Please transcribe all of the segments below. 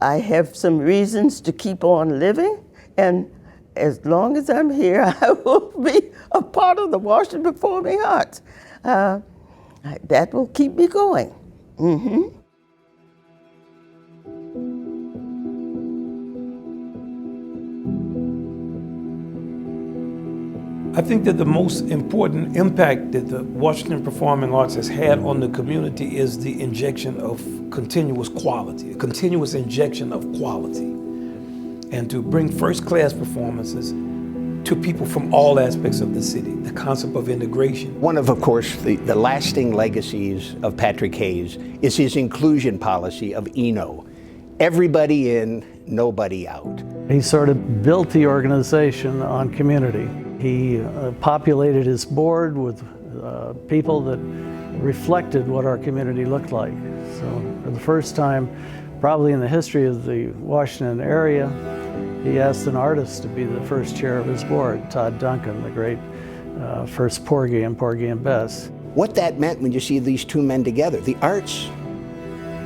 I have some reasons to keep on living, and as long as I'm here, I will be a part of the Washington Performing Arts. That will keep me going. Mm-hmm. I think that the most important impact that the Washington Performing Arts has had on the community is the injection of continuous quality, a continuous injection of quality, and to bring first-class performances to people from all aspects of the city, the concept of integration. One of course, the lasting legacies of Patrick Hayes is his inclusion policy of Eno. Everybody in, nobody out. He sort of built the organization on community. He populated his board with people that reflected what our community looked like. So for the first time, probably in the history of the Washington area, he asked an artist to be the first chair of his board, Todd Duncan, the great first Porgy and Bess. What that meant when you see these two men together, the arts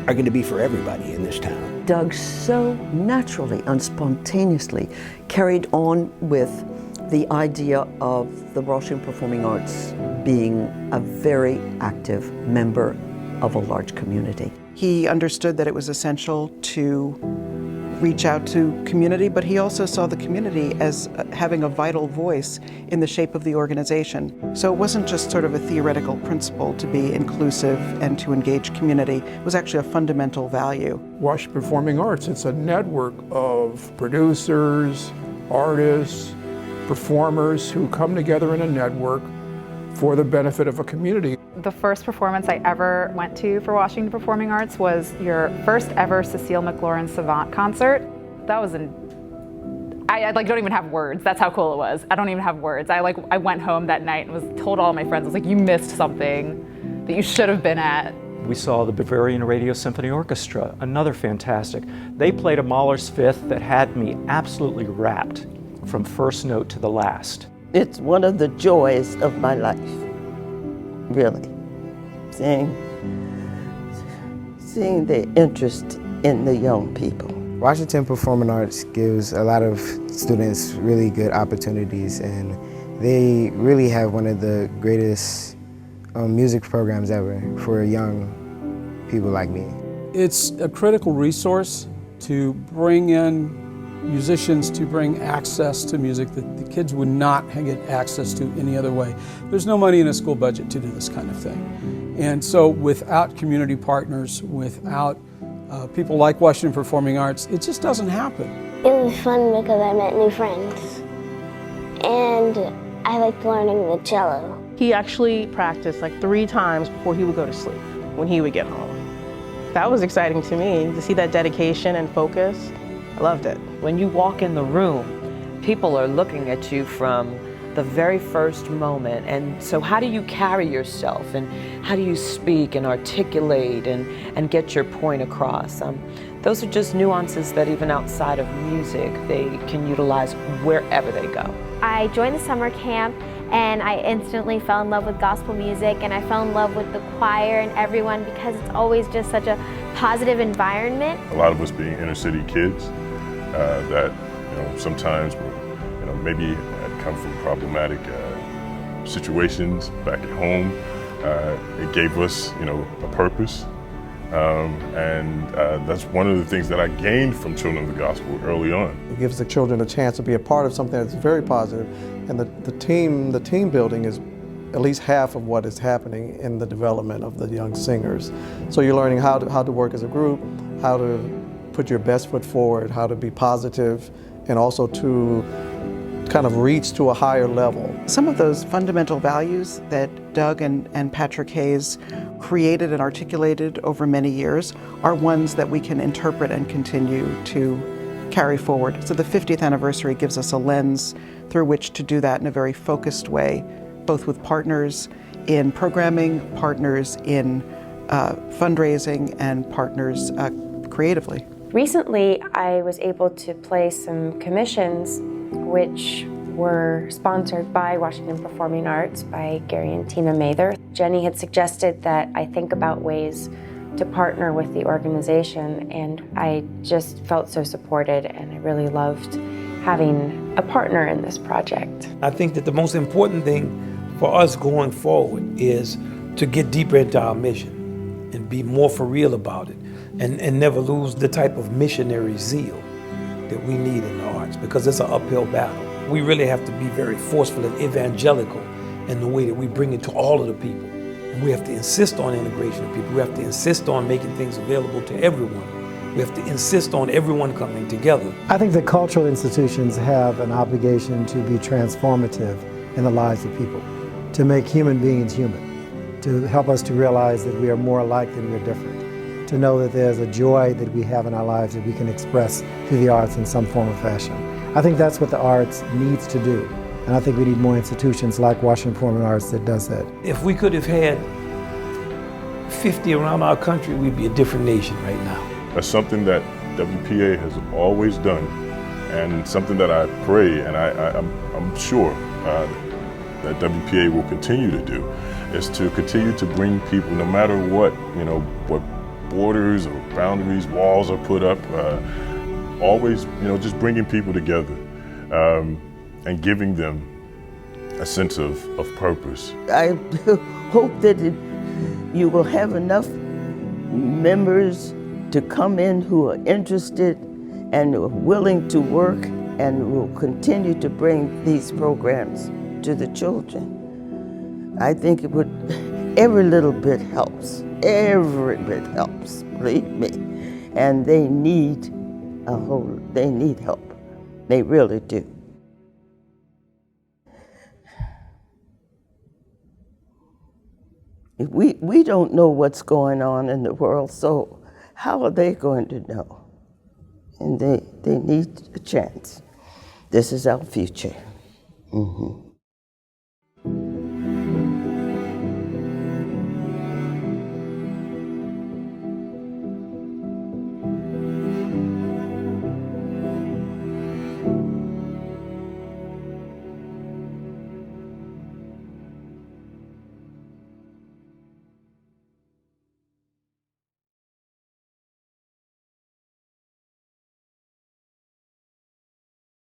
are going to be for everybody in this town. Doug so naturally and spontaneously carried on with the idea of the Washington Performing Arts being a very active member of a large community. He understood that it was essential to reach out to community, but he also saw the community as having a vital voice in the shape of the organization. So it wasn't just sort of a theoretical principle to be inclusive and to engage community. It was actually a fundamental value. Washington Performing Arts, it's a network of producers, artists, performers who come together in a network for the benefit of a community. The first performance I ever went to for Washington Performing Arts was your first ever Cecile McLaurin Savant concert. That was I don't even have words. That's how cool it was. I don't even have words. I went home that night and was told all my friends, I was like, you missed something that you should have been at. We saw the Bavarian Radio Symphony Orchestra, another fantastic. They played a Mahler's Fifth that had me absolutely rapt from first note to the last. It's one of the joys of my life, really. Seeing the interest in the young people. Washington Performing Arts gives a lot of students really good opportunities, and they really have one of the greatest music programs ever for young people like me. It's a critical resource to bring in musicians, to bring access to music that the kids would not get access to any other way. There's no money in a school budget to do this kind of thing. And so without community partners, without people like Washington Performing Arts, it just doesn't happen. It was fun because I met new friends. And I liked learning the cello. He actually practiced like 3 times before he would go to sleep when he would get home. That was exciting to me, to see that dedication and focus. I loved it. When you walk in the room, people are looking at you from the very first moment. And so how do you carry yourself, and how do you speak and articulate and get your point across? Those are just nuances that even outside of music, they can utilize wherever they go. I joined the summer camp and I instantly fell in love with gospel music, and I fell in love with the choir and everyone because it's always just such a positive environment. A lot of us being inner city kids that sometimes maybe had come from problematic situations back at home. It gave us a purpose, and that's one of the things that I gained from Children of the Gospel early on. It gives the children a chance to be a part of something that's very positive, and the team building is at least half of what is happening in the development of the young singers. So you're learning how to work as a group, how to put your best foot forward, how to be positive, and also to kind of reach to a higher level. Some of those fundamental values that Doug and Patrick Hayes created and articulated over many years are ones that we can interpret and continue to carry forward. So the 50th anniversary gives us a lens through which to do that in a very focused way, both with partners in programming, partners in fundraising, and partners creatively. Recently, I was able to play some commissions which were sponsored by Washington Performing Arts, by Gary and Tina Mather. Jenny had suggested that I think about ways to partner with the organization, and I just felt so supported, and I really loved having a partner in this project. I think that the most important thing for us going forward is to get deeper into our mission and be more for real about it, and never lose the type of missionary zeal that we need in the arts, because it's an uphill battle. We really have to be very forceful and evangelical in the way that we bring it to all of the people. And we have to insist on integration of people. We have to insist on making things available to everyone. We have to insist on everyone coming together. I think that cultural institutions have an obligation to be transformative in the lives of people, to make human beings human, to help us to realize that we are more alike than we're different, to know that there's a joy that we have in our lives that we can express through the arts in some form or fashion. I think that's what the arts needs to do. And I think we need more institutions like Washington Performing Arts that does that. If we could have had 50 around our country, we'd be a different nation right now. That's something that WPA has always done, and something that I pray, and I'm sure that WPA will continue to do, is to continue to bring people, no matter what, what borders or boundaries, walls are put up, always, just bringing people together and giving them a sense of purpose. I hope that you will have enough members to come in who are interested and are willing to work, and will continue to bring these programs to the children. I think it would, every little bit helps. Every bit helps, believe me. And they need they need help. They really do. We don't know what's going on in the world, so how are they going to know? And they need a chance. This is our future. Mm-hmm.